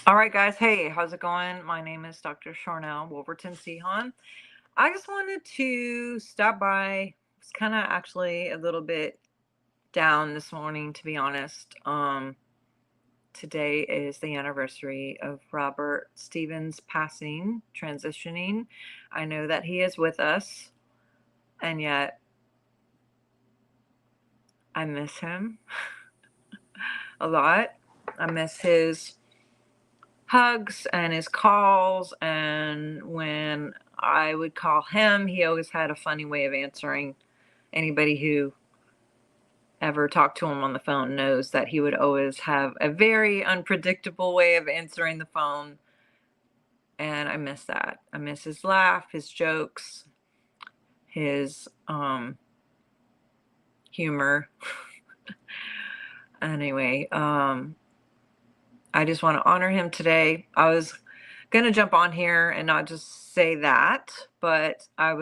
All right, guys. Hey, how's it going? My name is Dr. Sharnael Wolverton Sehan. I just wanted to stop by. It's kind of actually a little bit down this morning, to be honest. Today is the anniversary of Robert Stevens passing, transitioning. I know that he is with us, and yet I miss him a lot. I miss his hugs and his calls, and when I would call him, he always had a funny way of answering. Anybody who ever talked to him on the phone knows that he would always have a very unpredictable way of answering the phone, and I miss that. I miss his laugh, his jokes, his humor. Anyway, I just want to honor him today. I was gonna jump on here and not just say that, but I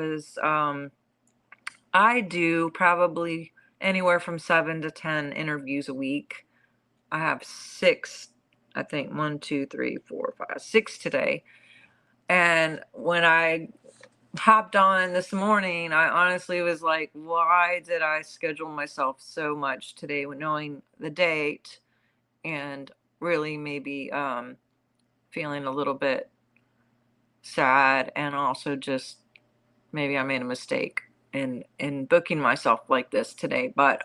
do probably anywhere from 7 to 10 interviews a week. I have six, I think, 6 today. And when I hopped on this morning, I honestly was like, why did I schedule myself so much today, knowing the date, and really maybe feeling a little bit sad, and also just maybe I made a mistake in booking myself like this today. But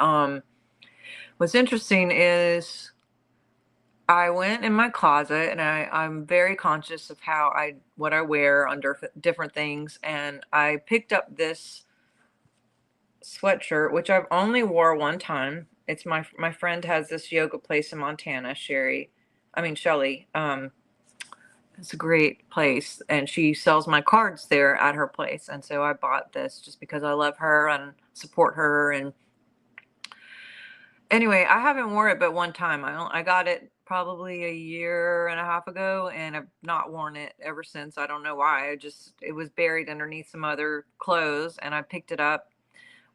what's interesting is I went in my closet, and I'm very conscious of what I wear under different things, and I picked up this sweatshirt, which I've only wore one time. It's my friend has this yoga place in Montana, Shelly. It's a great place, and she sells my cards there at her place. And so I bought this just because I love her and support her. And anyway, I haven't worn it but one time. I got it probably a year and a half ago, and I've not worn it ever since. I don't know why. It was buried underneath some other clothes, and I picked it up.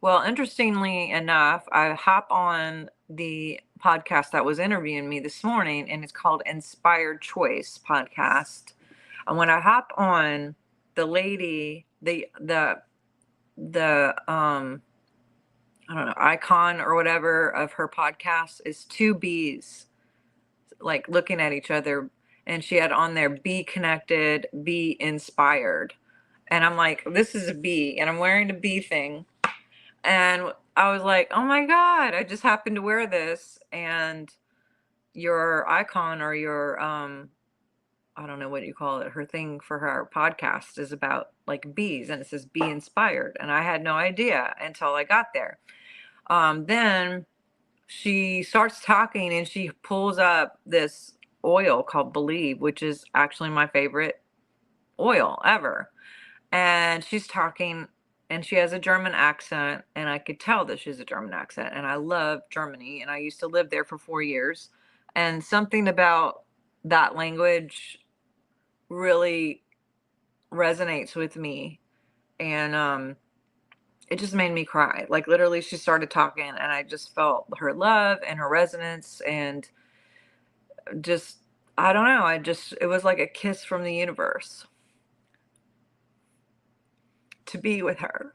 Well, interestingly enough, I hop on the podcast that was interviewing me this morning, and it's called Inspired Choice Podcast. And when I hop on, the lady, the I don't know, icon or whatever of her podcast is two bees, like looking at each other, and she had on there, be connected, be inspired. And I'm like, this is a bee, and I'm wearing a bee thing. And I was like, oh my God, I just happened to wear this. And your icon, or your, I don't know what you call it, her thing for her podcast is about like bees, and it says be inspired. And I had no idea until I got there. Then she starts talking, and she pulls up this oil called Believe, which is actually my favorite oil ever. And she's talking, and she has a German accent, and I could tell that she has a German accent. And I love Germany, and I used to live there for 4 years. And something about that language really resonates with me. And it just made me cry. Like, literally, she started talking, and I just felt her love and her resonance, and just, I don't know, it was like a kiss from the universe to be with her.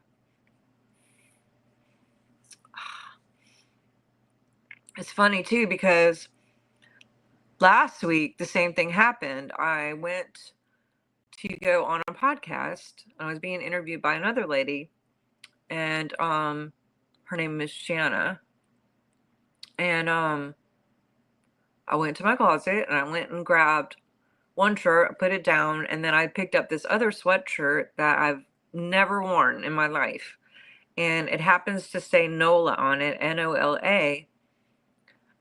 It's funny too, because last week the same thing happened. I went to go on a podcast, and I was being interviewed by another lady, and her name is Shanna. And I went to my closet, and I went and grabbed one shirt, put it down, and then I picked up this other sweatshirt that I've never worn in my life. And it happens to say NOLA on it, NOLA.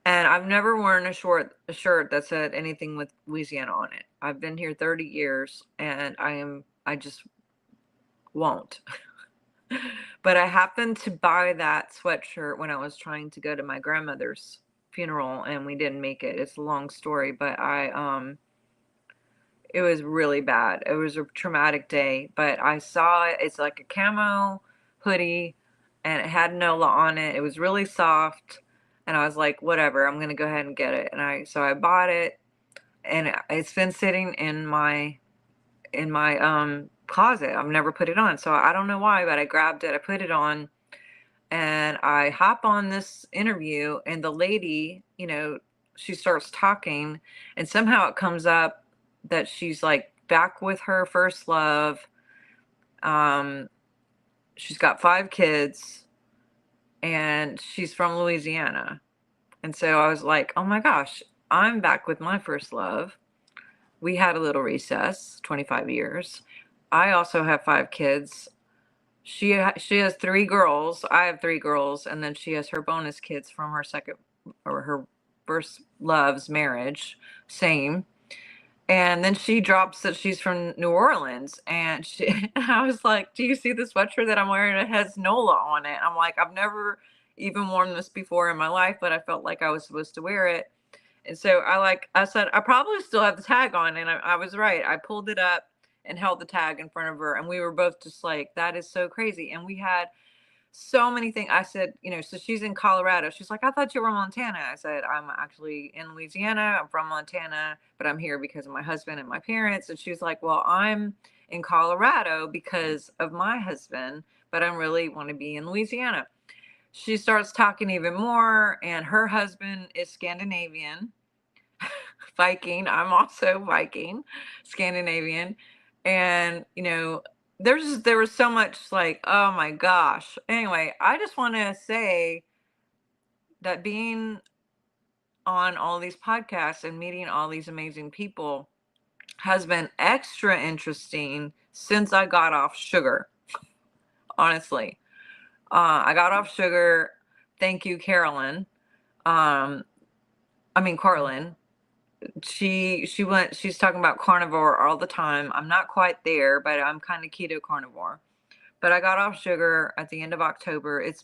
And I've never worn a shirt that said anything with Louisiana on it. I've been here 30 years, and I just won't. But I happened to buy that sweatshirt when I was trying to go to my grandmother's funeral, and we didn't make it. It's a long story, but it was really bad. It was a traumatic day, but I saw it. It's like a camo hoodie, and it had NOLA on it. It was really soft. And I was like, whatever, I'm going to go ahead and get it. So I bought it, and it's been sitting in my closet. I've never put it on, so I don't know why, but I grabbed it, I put it on, and I hop on this interview, and the lady, she starts talking, and somehow it comes up that she's like back with her first love. She's got 5 kids, and she's from Louisiana. And so I was like, oh my gosh, I'm back with my first love. We had a little recess, 25 years. I also have 5 kids. She has 3 girls. I have 3 girls, and then she has her bonus kids from her second or her first love's marriage. Same. And then she drops that she's from New Orleans, and I was like, "Do you see the sweatshirt that I'm wearing? It has NOLA on it." I'm like, "I've never even worn this before in my life, but I felt like I was supposed to wear it." And so I said, I probably still have the tag on. And I was right. I pulled it up and held the tag in front of her. And we were both just like, that is so crazy. And we had so many things. I said, so she's in Colorado. She's like, I thought you were in Montana. I said, I'm actually in Louisiana. I'm from Montana, but I'm here because of my husband and my parents. And she's like, well, I'm in Colorado because of my husband, but I really want to be in Louisiana. She starts talking even more, and her husband is Scandinavian. Viking. I'm also Viking, Scandinavian. And, there was so much like, oh my gosh. Anyway, I just want to say that being on all these podcasts and meeting all these amazing people has been extra interesting since I got off sugar. Honestly, I got off sugar. Thank you, Carolyn. Carlin. She's talking about carnivore all the time. I'm not quite there, but I'm kind of keto carnivore. But I got off sugar at the end of October. It'll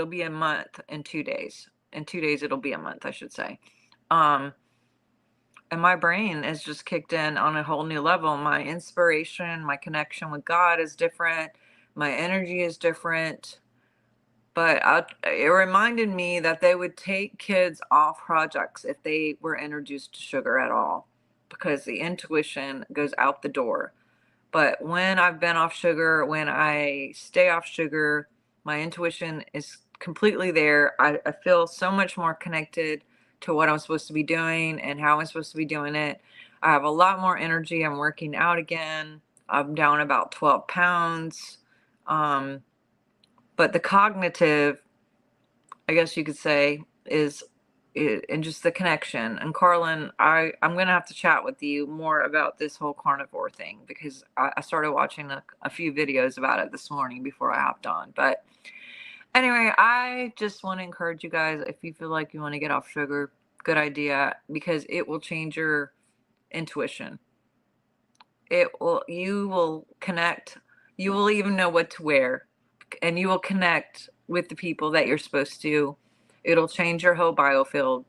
be a month in 2 days. In 2 days, it'll be a month, I should say. And my brain has just kicked in on a whole new level. My inspiration, my connection with God is different. My energy is different. But it reminded me that they would take kids off projects if they were introduced to sugar at all, because the intuition goes out the door. But when I've been off sugar, when I stay off sugar, my intuition is completely there. I feel so much more connected to what I'm supposed to be doing and how I'm supposed to be doing it. I have a lot more energy. I'm working out again. I'm down about 12 pounds. But the cognitive, I guess you could say, and just the connection. And Carlin, I'm going to have to chat with you more about this whole carnivore thing, because I started watching a few videos about it this morning before I hopped on. But anyway, I just want to encourage you guys, if you feel like you want to get off sugar, good idea, because it will change your intuition. You will connect. You will even know what to wear, and you will connect with the people that you're supposed to. It'll change your whole biofield.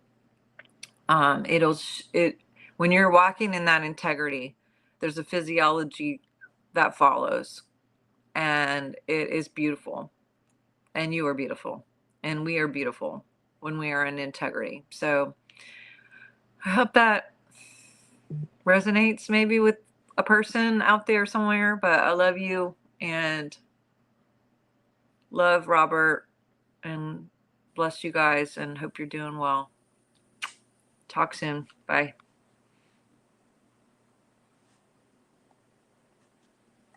When you're walking in that integrity, there's a physiology that follows, and it is beautiful. And you are beautiful, and we are beautiful when we are in integrity. So I hope that resonates maybe with a person out there somewhere. But I love you, and love Robert, and bless you guys, and hope you're doing well. Talk soon. Bye.